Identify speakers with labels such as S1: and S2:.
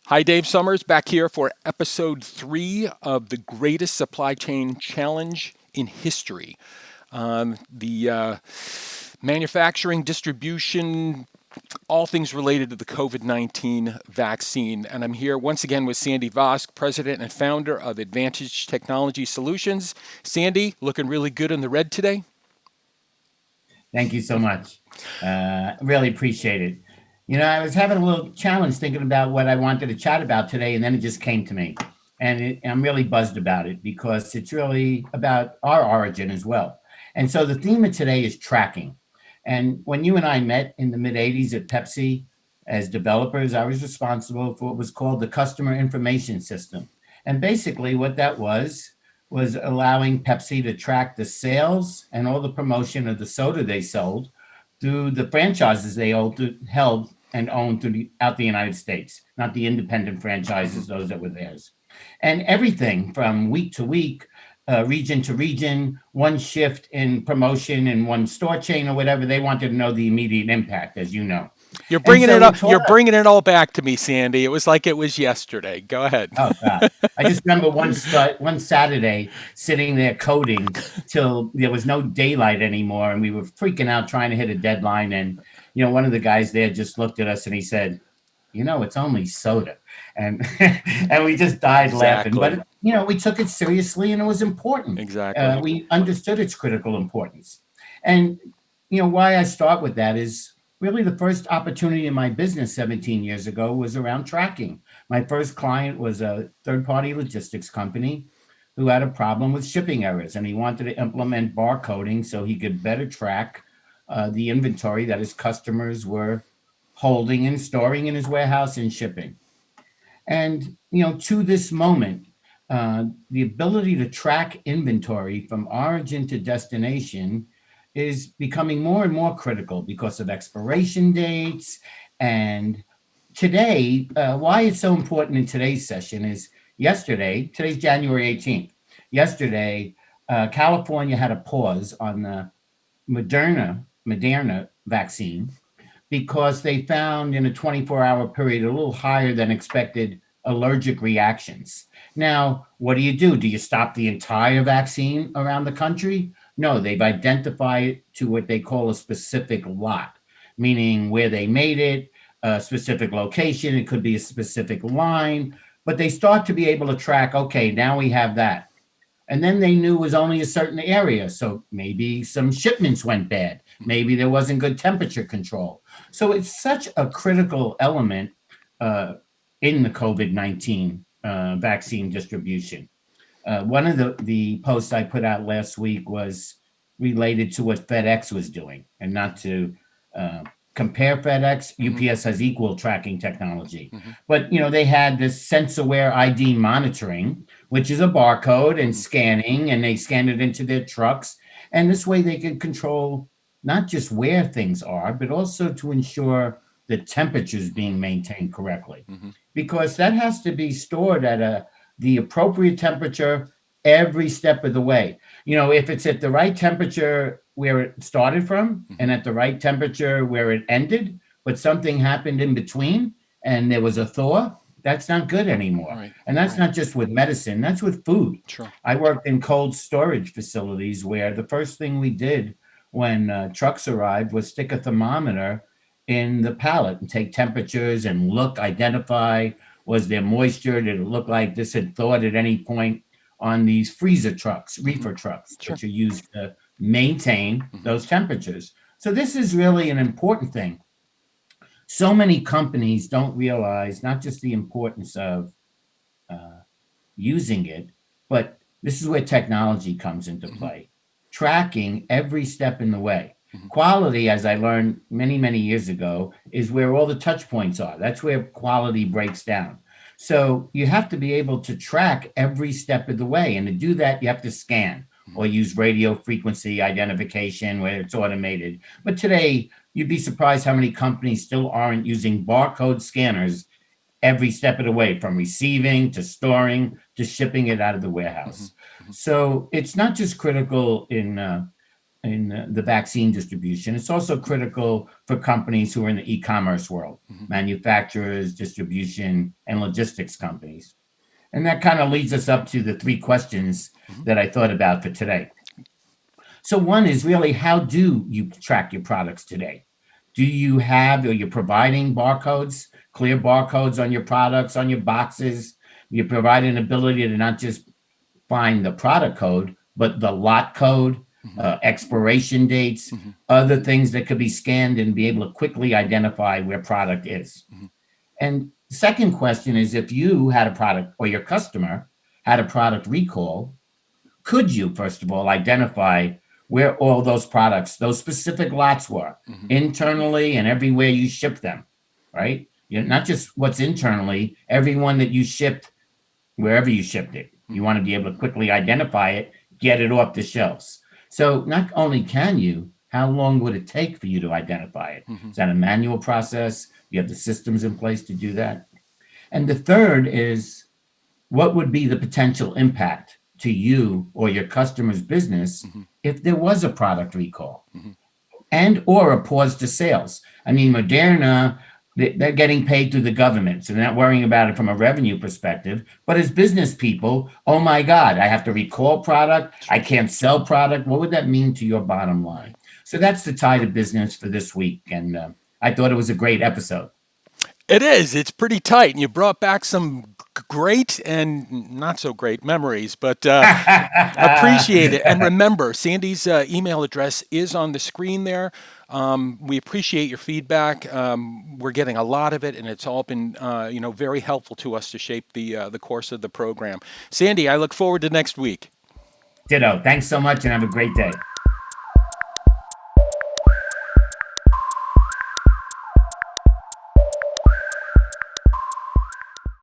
S1: Hi, Dave Summers, back here for episode 3 of the greatest supply chain challenge in history. The manufacturing, distribution, all things related to the COVID-19 vaccine. And I'm here once again with Sandy Vosk, president and founder of Advantage Technology Solutions. Sandy, looking really good in the red today.
S2: Thank you so much. Really appreciate it. I was having a little challenge thinking about what I wanted to chat about today, and then it just came to me. And I'm really buzzed about it because it's really about our origin as well. And so the theme of today is tracking. And when you and I met in the mid 80s at Pepsi as developers, I was responsible for what was called the Customer Information System. And basically, what that was allowing Pepsi to track the sales and all the promotion of the soda they sold through the franchises they held and owned throughout the United States, not the independent franchises, those that were theirs. And everything from week to week, region to region, one shift in promotion in one store chain or whatever, they wanted to know the immediate impact, as you know.
S1: You're
S2: And
S1: bringing
S2: so
S1: it
S2: it
S1: up.
S2: taught
S1: You're
S2: us.
S1: bringing it all back to me, Sandy. It was like it was yesterday. Go ahead.
S2: Oh God! I just remember one Saturday sitting there coding till there was no daylight anymore, and we were freaking out trying to hit a deadline. And one of the guys there just looked at us and he said, "It's only soda," and and we just died laughing.
S1: Exactly.
S2: But we took it seriously, and it was important.
S1: Exactly.
S2: We understood its critical importance, and why I start with that is really the first opportunity in my business 17 years ago was around tracking. My first client was a third-party logistics company who had a problem with shipping errors, and he wanted to implement barcoding so he could better track the inventory that his customers were holding and storing in his warehouse and shipping. And to this moment, the ability to track inventory from origin to destination is becoming more and more critical because of expiration dates. And today, why it's so important in today's session is today's January 18th. Yesterday, California had a pause on the Moderna vaccine because they found in a 24-hour period a little higher than expected allergic reactions. Now, what do? Do you stop the entire vaccine around the country? No, they've identified it to what they call a specific lot, meaning where they made it, a specific location, it could be a specific line, but they start to be able to track, okay, now we have that. And then they knew it was only a certain area. So maybe some shipments went bad. Maybe there wasn't good temperature control. So it's such a critical element uh, in the COVID-19 vaccine distribution. One of the posts I put out last week was related to what FedEx was doing, and not to uh, compare FedEx.
S1: Mm-hmm.
S2: UPS has equal tracking technology,
S1: Mm-hmm.
S2: but they had this sensor-aware ID monitoring, which is a barcode and
S1: Mm-hmm.
S2: scanning, and they scan it into their trucks, and this way they can control not just where things are, but also to ensure the temperature is being maintained correctly,
S1: Mm-hmm.
S2: because that has to be stored at the appropriate temperature every step of the way. If it's at the right temperature where it started from
S1: Mm-hmm.
S2: and at the right temperature where it ended, but something happened in between and there was a thaw, that's not good anymore.
S1: Right.
S2: And that's
S1: Right.
S2: not just with medicine, that's with food.
S1: Sure.
S2: I worked in cold storage facilities where the first thing we did when trucks arrived was stick a thermometer in the pallet and take temperatures and look, identify, was there moisture? Did it look like this had thawed at any point on these freezer trucks,
S1: Mm-hmm.
S2: reefer trucks,
S1: Sure.
S2: which are used to maintain
S1: Mm-hmm.
S2: those temperatures? So this is really an important thing. So many companies don't realize not just the importance of uh, using it, but this is where technology comes into
S1: Mm-hmm.
S2: play. Tracking every step in the way.
S1: Mm-hmm.
S2: Quality, as I learned many, many years ago, is where all the touch points are. That's where quality breaks down. So you have to be able to track every step of the way. And to do that, you have to scan
S1: Mm-hmm.
S2: or use radio frequency identification where it's automated. But today, you'd be surprised how many companies still aren't using barcode scanners every step of the way, from receiving to storing to shipping it out of the
S1: Mm-hmm.
S2: warehouse.
S1: Mm-hmm.
S2: So it's not just critical in in the vaccine distribution. It's also critical for companies who are in the e-commerce world, manufacturers, distribution, and logistics companies. And that kind of leads us up to the three questions that I thought about for today. So one is really, how do you track your products today? Do you have, or you're providing barcodes, clear barcodes on your products, on your boxes? You provide an ability to not just find the product code, but the lot code, expiration dates, other things that could be scanned and be able to quickly identify where product is. And the second question is, if you had a product or your customer had a product recall, could you, first of all, identify where all those products, those specific lots were internally and everywhere you ship them, right? Not just what's internally, everyone that you shipped, wherever you shipped it. You want to be able to quickly identify it, get it off the shelves. So not only can you, how long would it take for you to identify it? Is that a manual process? You have the systems in place to do that. And the third is, what would be the potential impact to you or your customer's business if there was a product recall and or a pause to sales? I mean, Moderna, they're getting paid through the government, so they're not worrying about it from a revenue perspective. But as business people, oh my God, I have to recall product. I can't sell product. What would that mean to your bottom line? So that's the tie to business for this week. And I thought it was a great episode.
S1: It is. It's pretty tight. And you brought back some great and not so great memories, but appreciate it. And remember, Sandy's email address is on the screen there. We appreciate your feedback. We're getting a lot of it, and it's all been very helpful to us to shape the course of the program. Sandy, I look forward to next week.
S2: Ditto. Thanks so much and have a great day.